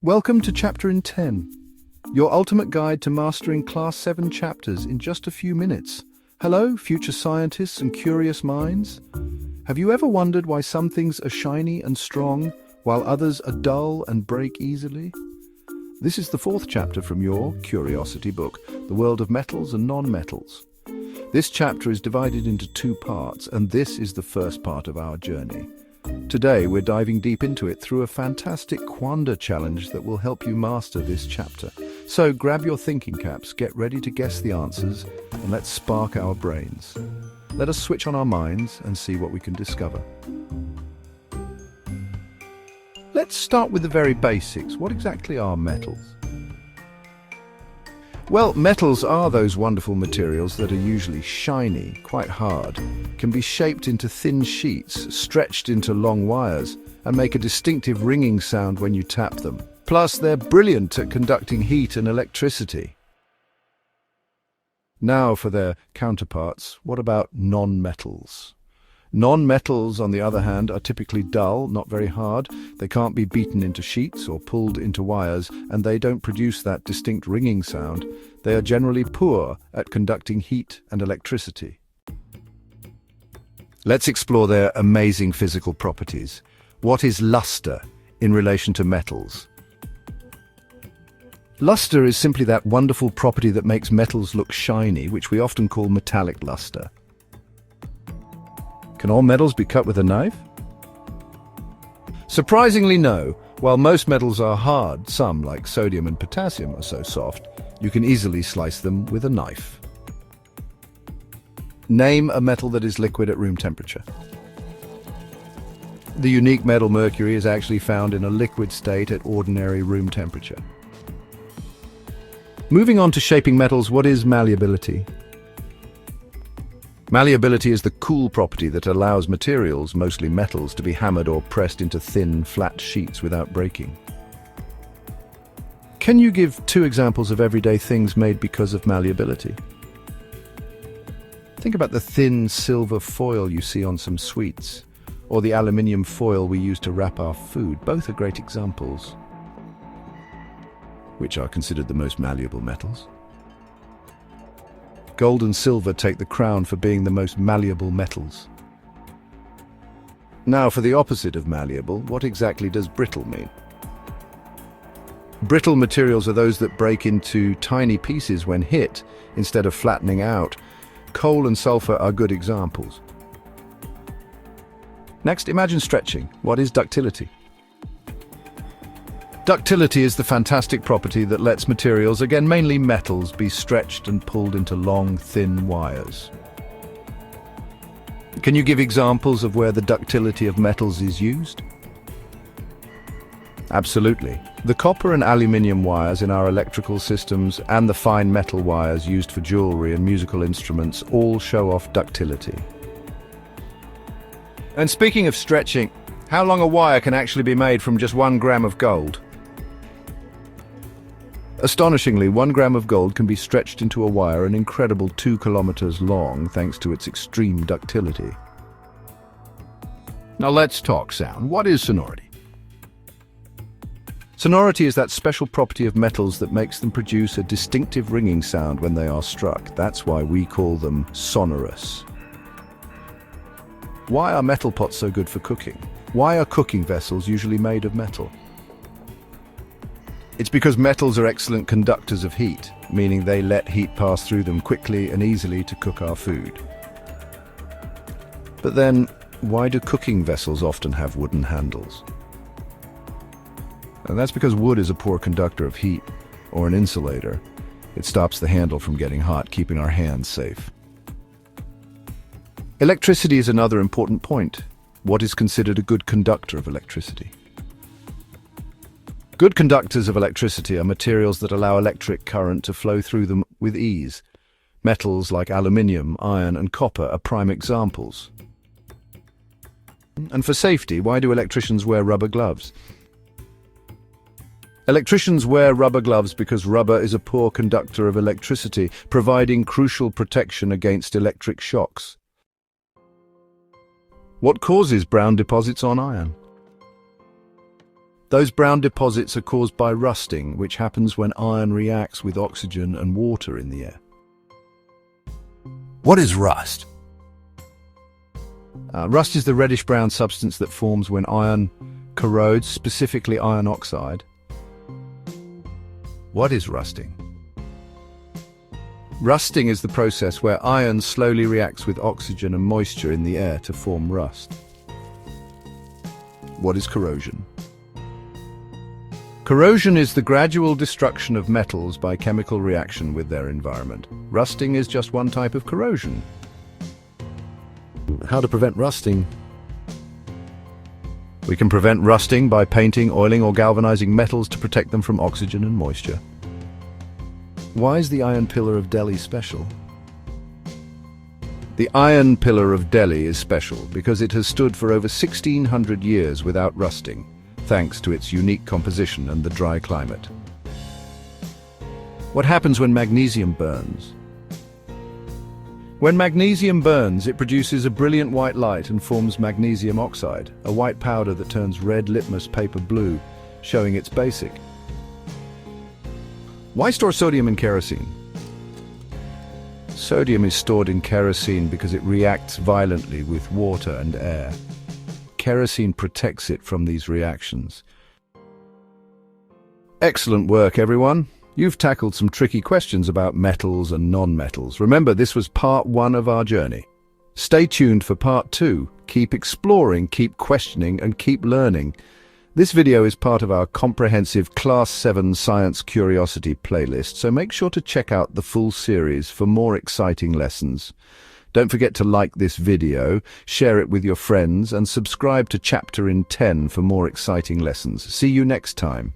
Welcome to Chapter in 10, your ultimate guide to mastering Class 7 chapters in just a few minutes. Hello, future scientists and curious minds. Have you ever wondered why some things are shiny and strong, while others are dull and break easily? This is the fourth chapter from your curiosity book, The World of Metals and Non-Metals. This chapter is divided into two parts, and this is the first part of our journey. Today, we're diving deep into it through a fantastic Quanda challenge that will help you master this chapter. So grab your thinking caps, get ready to guess the answers, and let's spark our brains. Let us switch on our minds and see what we can discover. Let's start with the very basics. What exactly are metals? Well, metals are those wonderful materials that are usually shiny, quite hard, can be shaped into thin sheets, stretched into long wires, and make a distinctive ringing sound when you tap them. Plus, they're brilliant at conducting heat and electricity. Now for their counterparts, what about non-metals? Non-metals, on the other hand, are typically dull, not very hard. They can't be beaten into sheets or pulled into wires, and they don't produce that distinct ringing sound. They are generally poor at conducting heat and electricity. Let's explore their amazing physical properties. What is lustre in relation to metals? Lustre is simply that wonderful property that makes metals look shiny, which we often call metallic lustre. Can all metals be cut with a knife? Surprisingly, no. While most metals are hard, some, like sodium and potassium, are so soft, you can easily slice them with a knife. Name a metal that is liquid at room temperature. The unique metal Mercury is actually found in a liquid state at ordinary room temperature. Moving on to shaping metals, what is malleability? Malleability is the cool property that allows materials, mostly metals, to be hammered or pressed into thin, flat sheets without breaking. Can you give two examples of everyday things made because of malleability? Think about the thin silver foil you see on some sweets, or the aluminium foil we use to wrap our food. Both are great examples. Which are considered the most malleable metals? Gold and silver take the crown for being the most malleable metals. Now, for the opposite of malleable, what exactly does brittle mean? Brittle materials are those that break into tiny pieces when hit, instead of flattening out. Coal and sulfur are good examples. Next, imagine stretching. What is ductility? Ductility is the fantastic property that lets materials, again mainly metals, be stretched and pulled into long, thin wires. Can you give examples of where the ductility of metals is used? Absolutely. The copper and aluminium wires in our electrical systems and the fine metal wires used for jewelry and musical instruments all show off ductility. And speaking of stretching, how long a wire can actually be made from just 1 gram of gold? Astonishingly, 1 gram of gold can be stretched into a wire an incredible 2 kilometers long thanks to its extreme ductility. Now let's talk sound. What is sonority? Sonority is that special property of metals that makes them produce a distinctive ringing sound when they are struck. That's why we call them sonorous. Why are metal pots so good for cooking? Why are cooking vessels usually made of metal? It's because metals are excellent conductors of heat, meaning they let heat pass through them quickly and easily to cook our food. But then, why do cooking vessels often have wooden handles? And that's because wood is a poor conductor of heat, or an insulator. It stops the handle from getting hot, keeping our hands safe. Electricity is another important point. What is considered a good conductor of electricity? Good conductors of electricity are materials that allow electric current to flow through them with ease. Metals like aluminium, iron, and copper are prime examples. And for safety, why do electricians wear rubber gloves? Electricians wear rubber gloves because rubber is a poor conductor of electricity, providing crucial protection against electric shocks. What causes brown deposits on iron? Those brown deposits are caused by rusting, which happens when iron reacts with oxygen and water in the air. What is rust? Rust is the reddish-brown substance that forms when iron corrodes, specifically iron oxide. What is rusting? Rusting is the process where iron slowly reacts with oxygen and moisture in the air to form rust. What is corrosion? Corrosion is the gradual destruction of metals by chemical reaction with their environment. Rusting is just one type of corrosion. How to prevent rusting? We can prevent rusting by painting, oiling, or galvanizing metals to protect them from oxygen and moisture. Why is the Iron Pillar of Delhi special? The Iron Pillar of Delhi is special because it has stood for over 1600 years without rusting, thanks to its unique composition and the dry climate. What happens when magnesium burns? When magnesium burns, it produces a brilliant white light and forms magnesium oxide, a white powder that turns red litmus paper blue, showing its basic. Why store sodium in kerosene? Sodium is stored in kerosene because it reacts violently with water and air. Kerosene protects it from these reactions. Excellent work, everyone. You've tackled some tricky questions about metals and non-metals. Remember, this was part 1 of our journey. Stay tuned for part 2. Keep exploring, keep questioning, and keep learning. This video is part of our comprehensive Class 7 Science Curiosity playlist, so make sure to check out the full series for more exciting lessons. Don't forget to like this video, share it with your friends, and subscribe to Chapter in 10 for more exciting lessons. See you next time.